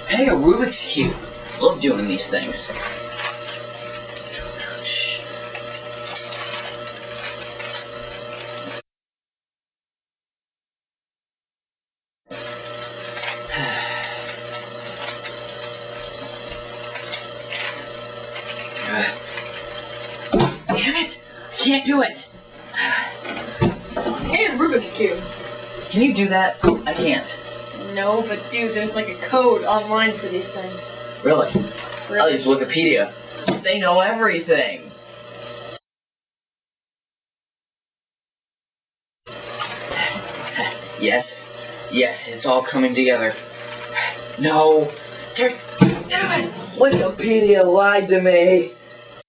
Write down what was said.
Hey, a Rubik's Cube. Love doing these things. Damn it! I can't do it! Hey, Rubik's Cube. Can you do that? I can't. No, but dude, there's like a code online for these things. Really? I'll use Wikipedia. They know everything! Yes. Yes, it's all coming together. No! Damn it! Wikipedia lied to me!